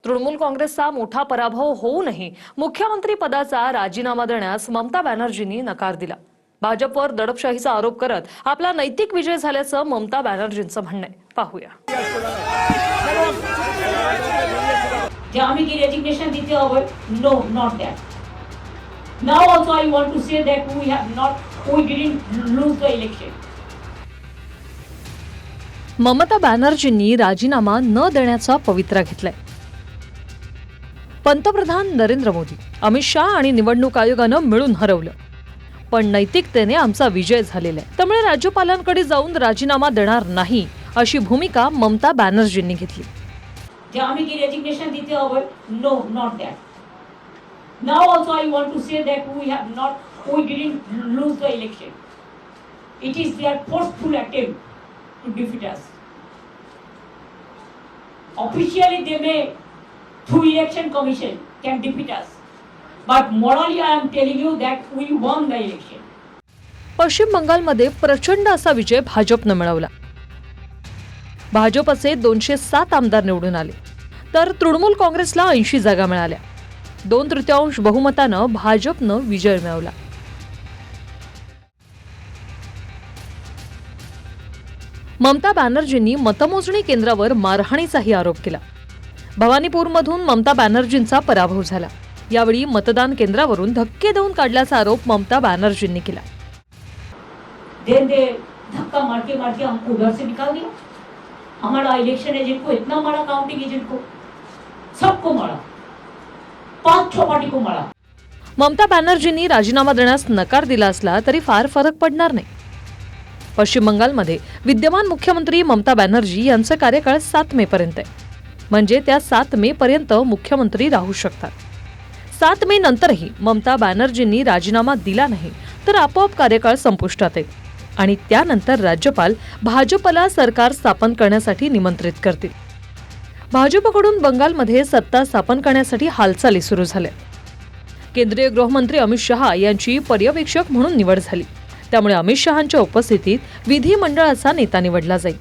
तृणमूल काँग्रेसचा मोठा पराभव होऊनही मुख्यमंत्री पदाचा राजीनामा देण्यास ममता बॅनर्जींनी नकार दिला। भाजपवर दडपशाहीचा आरोप करत आपला नैतिक विजय झाल्याचं ममता बॅनर्जींचं म्हणणं आहे। पाहूया। आम्ही की रेजिग्नेशन दिते आहोत, no not that. Now also I want to say that we didn't lose the election. Mamata बॅनर्जींनी राजीनामा न देण्याचा पवित्रा घेतलाय। पंतप्रधान नरेंद्र मोदी, अमित शाह आणि निवडणूक आयोगानं मिळून हरवलं, पण नैतिकतेने आमचा विजय झालेला आहे, त्यामुळे राज्यपालांकडे जाऊन राजीनामा देणार नाही अशी भूमिका ममता बॅनर्जींनी घेतली। आम्ही की रेजिग्नेशन दिते आहोत, no not that. Now also I want to say that we didn't lose the election. It is their forceful attempt to defeat us. Officially they may, through election commission, can defeat us. But morally I am telling you that we won the election. पश्चिम बंगालमध्ये प्रचंड असा विजय भाजपनं मिळवला। भाजपचे 207 आमदार निवडून आले, तर तृणमूल काँग्रेसला 80 जागा मिळाल्या। 2/3 बहुमतानं भाजपनं विजय मिळवला। ममता बॅनर्जींनी मतमोजणी केंद्रावर मारहाणीचाही आरोप केला। भवानीपूरमधून ममता बॅनर्जींचा पराभव झाला। यावेळी मतदान केंद्रावरून धक्के देऊन काढल्याचा आरोप ममता बॅनर्जींनी केला। धक्का मार के हमको घर से निकाल दिया. हमारा इलेक्शन एजेंट को इतना मारा, काउंटिंग एजेंट को, सबको मारा, 5-6 पार्टी को मारा। ममता बॅनर्जींनी राजीनामा देण्यास नकार दिला असला तरी फार फरक पडणार नाही। पश्चिम बंगालमध्ये विद्यमान मुख्यमंत्री ममता बॅनर्जी यांचा कार्यकाळ 7 मे पर्यंत आहे, म्हणजे त्या 7 मे पर्यंत मुख्यमंत्री राहू शकतात। 7 मे नंतरही ममता बॅनर्जींनी राजीनामा दिला नाही तर आपोआप कार्यकाळ संपुष्टात येईल आणि त्यानंतर राज्यपाल भाजपला सरकार स्थापन करण्यासाठी निमंत्रित करतील। भाजपकडून बंगालमध्ये सत्ता स्थापन करण्यासाठी हालचाली सुरू झाल्या। केंद्रीय गृहमंत्री अमित शाह यांची पर्यवेक्षक म्हणून निवड झाली, त्यामुळे अमित शहांच्या उपस्थितीत विधिमंडळाचा नेता निवडला जाईल।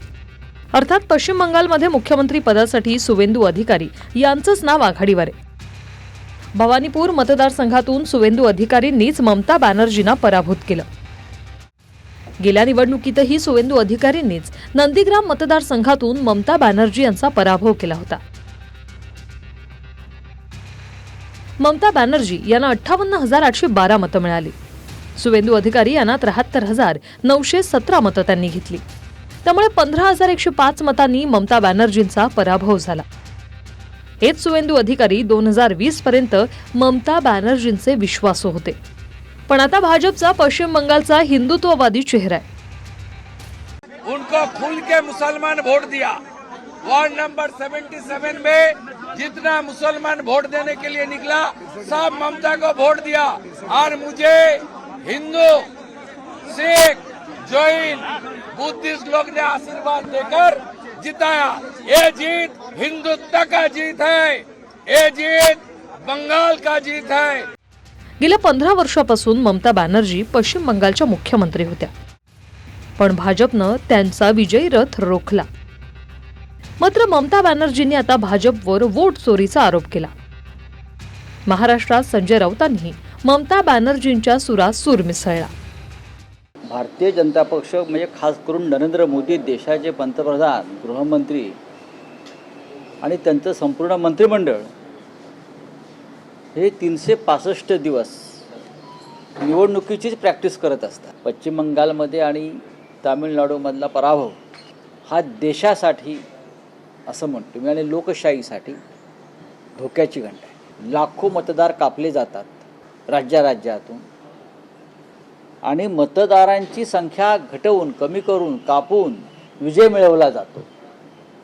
अर्थात पश्चिम बंगालमध्ये मुख्यमंत्री पदासाठी सुवेंदू अधिकारी यांचंच नाव आघाडीवर आहे। भवानीपूर मतदारसंघातून सुवेंदू अधिकारींनीच ममता बॅनर्जींना पराभूत केलं। गेल्या निवडणुकीतही सुवेंदू अधिकारींनीच नंदीग्राम मतदारसंघातून ममता बॅनर्जी यांचा पराभव केला होता। ममता बॅनर्जी यांना 58,812 मतं मिळाली। सुवेंदू अधिकारी यांना 73,917 मतं त्यांनी घेतली, त्यामुळे 15,105 मतांनी ममता बॅनर्जींचा पराभव झाला। हेच सुवेंदू अधिकारी 2020 पर्यंत ममता बॅनर्जींचे विश्वासू होते, पण आता भाजपचा पश्चिम बंगालचा हिंदुत्ववादी चेहरा आहे। उनको खुल के मुसलमान वोट दिया। वार्ड नंबर 77 में जितना मुसलमान वोट देने के लिए निकला, सब ममता को वोट दिया। और मुझे हिंदू, सिख, जैन, बुद्धिस्ट लोग ने आशीर्वाद देकर जिताया। ये जीत हिंदुत्व का जीत है, ये जीत बंगाल का जीत है। गेल्या 15 वर्षापासून ममता बॅनर्जी पश्चिम बंगालच्या मुख्यमंत्री होत्या, पण भाजपनं त्यांचा विजयी रथ रोखला। मात्र ममता बॅनर्जींनी आता भाजपवर वोट चोरीचा आरोप केला। महाराष्ट्रात संजय राऊतांनी ममता बॅनर्जींच्या सुरात सूर मिसळला। भारतीय जनता पक्ष म्हणजे खास करून नरेंद्र मोदी देशाचे पंतप्रधान, गृहमंत्री आणि त्यांचं संपूर्ण मंत्रिमंडळ हे 365 दिवस निवडणुकीचीच प्रॅक्टिस करत असतात। पश्चिम बंगालमध्ये आणि तामिळनाडूमधला पराभव हा देशासाठी असं म्हणतो मी आणि लोकशाहीसाठी धोक्याची घंटा आहे। लाखो मतदार कापले जातात राज्यातून आणि मतदारांची संख्या घटवून, कमी करून, कापून विजय मिळवला जातो।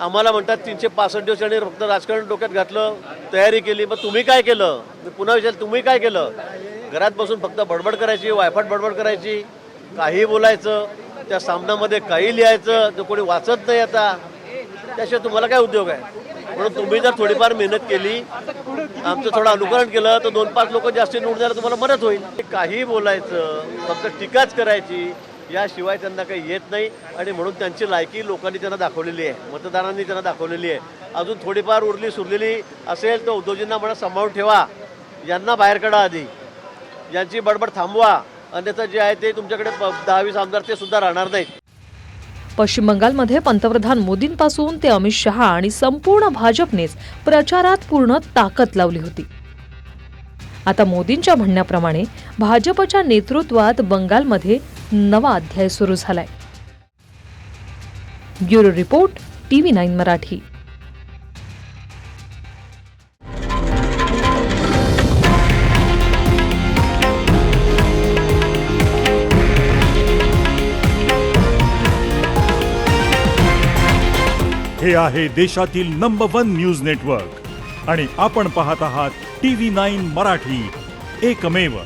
आम्हाला म्हणतात 365 दिवसांनी फक्त राजकारण डोक्यात घातलं, तयारी केली, मग तुम्ही काय केलं? मी पुन्हा विचार, तुम्ही काय केलं? घरात बसून फक्त बडबड करायची, वायफाट बडबड करायची, काही बोलायचं, त्या सामनामध्ये काही लिहायचं, जो कोणी वाचत नाही आता, त्याशिवाय तुम्हाला काय उद्योग आहे? म्हणून तुम्ही जर थोडीफार मेहनत केली, आमचं थोडं अनुकरण केलं तर 2-5 लोक जास्त निवडून द्यायला तुम्हाला मदत होईल। काही बोलायचं, फक्त टीकाच करायची, याशिवाय त्यांना काही येत नाही आणि म्हणून त्यांची लायकी लोकांनी त्यांना दाखवलेली आहे, मतदारांनी त्यांना दाखवलेली आहे. अजून थोडीफार उरली सुरलेली असेल तर उद्धवजींना म्हणा सांभाळून ठेवा, यांना बाहेर काढा आधी, यांची बडबड थांबवा, अन्यथा जे आहे ते तुमच्याकडे 10-20 आमदार ते सुद्धा राहणार नाहीत. पश्चिम बंगालमध्ये पंतप्रधान मोदींपासून ते अमित शहा आणि संपूर्ण भाजपनेच प्रचारात पूर्ण ताकद लावली होती. आता मोदींच्या म्हणण्याप्रमाणे भाजपच्या नेतृत्वात बंगालमध्ये नवा अध्याय सुरू झालाय. Bureau report, TV9 Marathi. हे आहे देशातील नंबर 1 न्यूज नेटवर्क आणि आपण पाहत आहात TV9 मराठी, एकमेव.